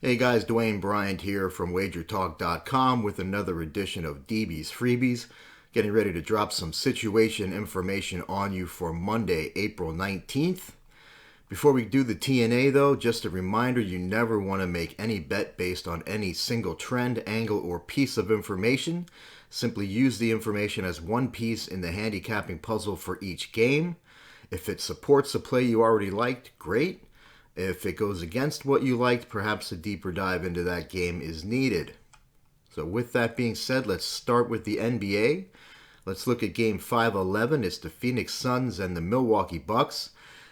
Hey guys, Dwayne Bryant here from WagerTalk.com with another edition of DB's Freebies. Getting ready to drop some situation information on you for Monday, April 19th. Before we do the T&A though, just a reminder, you never want to make any bet based on any single trend, angle, or piece of information. Simply use the information as one piece in the handicapping puzzle for each game. If it supports a play you already liked, great. If it goes against what you liked, perhaps a deeper dive into that game is needed. So with that being said, let's start with the NBA. Let's look at Game 511. It's the Phoenix Suns and the Milwaukee Bucks.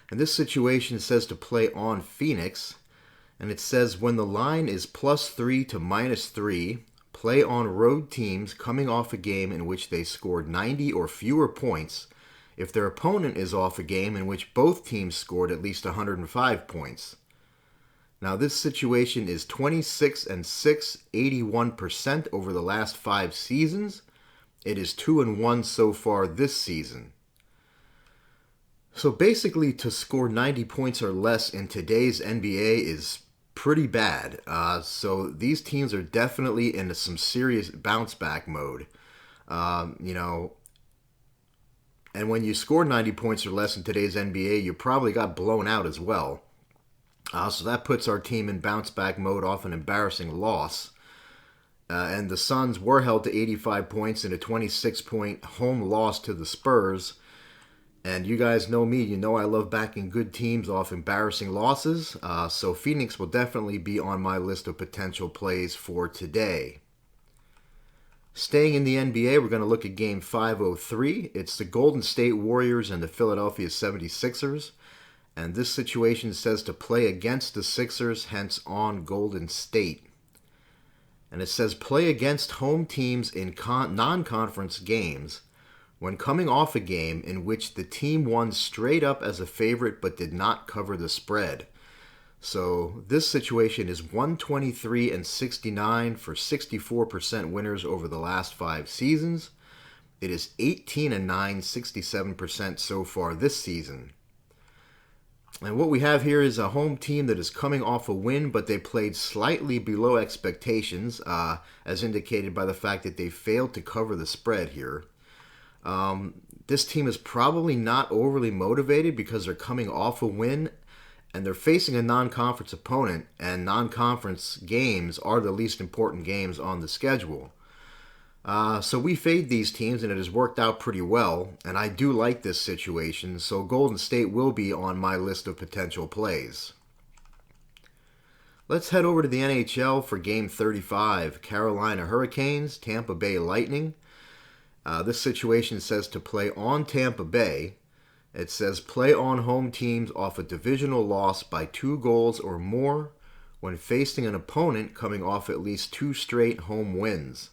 And this situation says to play on Phoenix. And it says when the line is +3 to -3, play on road teams coming off a game in which they scored 90 or fewer points if their opponent is off a game in which both teams scored at least 105 points. Now this situation is 26-6, 81% over the last 5 seasons. It is 2-1 so far this season. So basically to score 90 points or less in today's NBA is pretty bad. So these teams are definitely in some serious bounce back mode. And when you score 90 points or less in today's NBA, you probably got blown out as well. So that puts our team in bounce back mode off an embarrassing loss. And the Suns were held to 85 points in a 26-point home loss to the Spurs. And you guys know me, you know I love backing good teams off embarrassing losses. So Phoenix will definitely be on my list of potential plays for today. Staying in the NBA, we're going to look at Game 503. It's the Golden State Warriors and the Philadelphia 76ers. And this situation says to play against the Sixers, hence on Golden State. And it says play against home teams in non-conference games when coming off a game in which the team won straight up as a favorite but did not cover the spread. So this situation is 123-69 for 64% winners over the last 5 seasons. It is 18-9, 67% so far this season. And what we have here is a home team that is coming off a win, but they played slightly below expectations, as indicated by the fact that they failed to cover the spread here. This team is probably not overly motivated because they're coming off a win and they're facing a non-conference opponent, and non-conference games are the least important games on the schedule. So we fade these teams, and it has worked out pretty well, and I do like this situation, so Golden State will be on my list of potential plays. Let's head over to the NHL for Game 35, Carolina Hurricanes, Tampa Bay Lightning. This situation says to play on Tampa Bay. It says play on home teams off a divisional loss by 2 goals or more when facing an opponent coming off at least 2 straight home wins.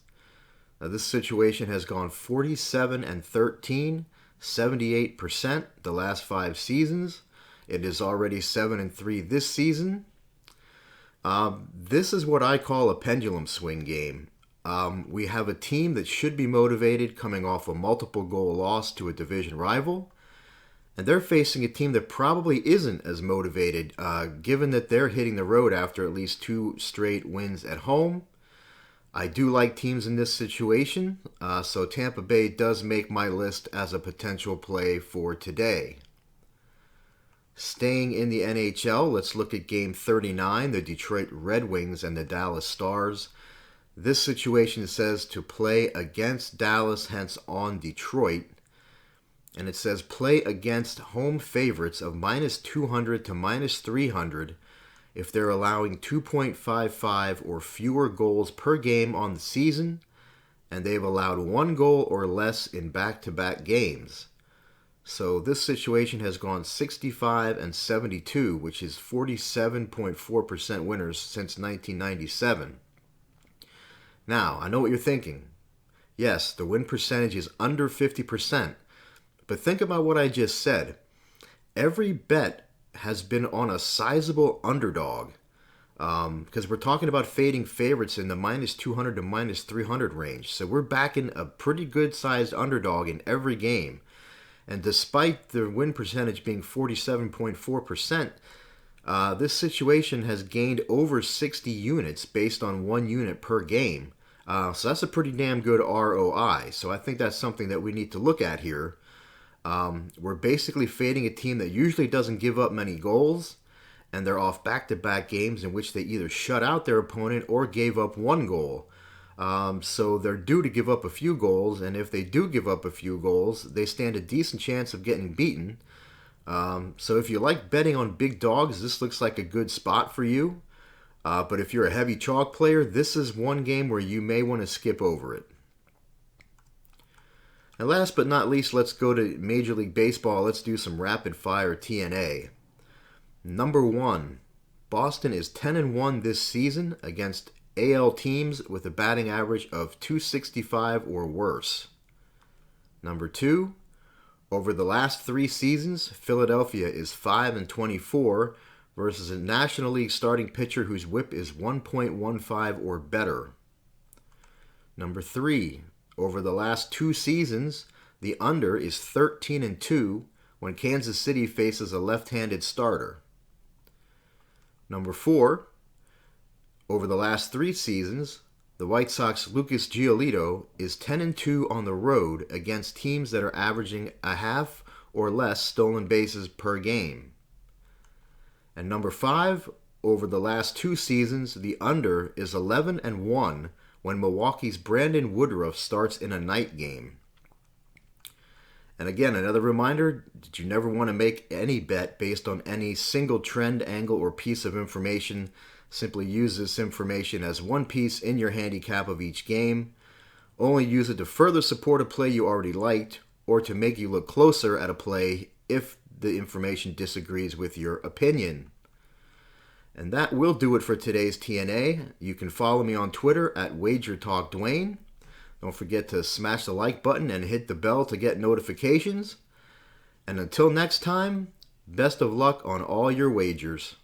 Now, this situation has gone 47-13, 78% the last 5 seasons. It is already 7-3 this season. This is what I call a pendulum swing game. We have a team that should be motivated coming off a multiple goal loss to a division rival. And they're facing a team that probably isn't as motivated, given that they're hitting the road after at least 2 straight wins at home. I do like teams in this situation, so Tampa Bay does make my list as a potential play for today. Staying in the NHL, let's look at Game 39, the Detroit Red Wings and the Dallas Stars. This situation says to play against Dallas, hence on Detroit. And it says play against home favorites of -200 to -300 if they're allowing 2.55 or fewer goals per game on the season, and they've allowed 1 goal or less in back-to-back games. So this situation has gone 65-72, which is 47.4% winners since 1997. Now, I know what you're thinking. Yes, the win percentage is under 50%. But think about what I just said. Every bet has been on a sizable underdog, because we're talking about fading favorites in the -200 to -300 range. So we're backing a pretty good-sized underdog in every game. And despite the win percentage being 47.4%, This situation has gained over 60 units based on 1 unit per game. So that's a pretty damn good ROI. So I think that's something that we need to look at here. We're basically fading a team that usually doesn't give up many goals, and they're off back-to-back games in which they either shut out their opponent or gave up 1 goal. So they're due to give up a few goals, and if they do give up a few goals, they stand a decent chance of getting beaten. So if you like betting on big dogs, this looks like a good spot for you. But if you're a heavy chalk player, this is one game where you may want to skip over it. And last but not least, let's go to Major League Baseball. Let's do some rapid fire T&A. Number 1, Boston is 10-1 this season against AL teams with a batting average of .265 or worse. Number 2, over the last 3 seasons, Philadelphia is 5-24 versus a National League starting pitcher whose whip is 1.15 or better. Number 3, over the last 2 seasons, the under is 13-2 when Kansas City faces a left-handed starter. Number 4, over the last 3 seasons, the White Sox Lucas Giolito is 10-2 on the road against teams that are averaging a half or less stolen bases per game. And number 5, over the last 2 seasons, the under is 11-1 when Milwaukee's Brandon Woodruff starts in a night game. And again, another reminder that you never want to make any bet based on any single trend, angle, or piece of information. Simply use this information as one piece in your handicap of each game. Only use it to further support a play you already liked or to make you look closer at a play if the information disagrees with your opinion. And that will do it for today's T&A. You can follow me on Twitter at WagerTalk Don't forget to smash the like button and hit the bell to get notifications. And until next time, best of luck on all your wagers.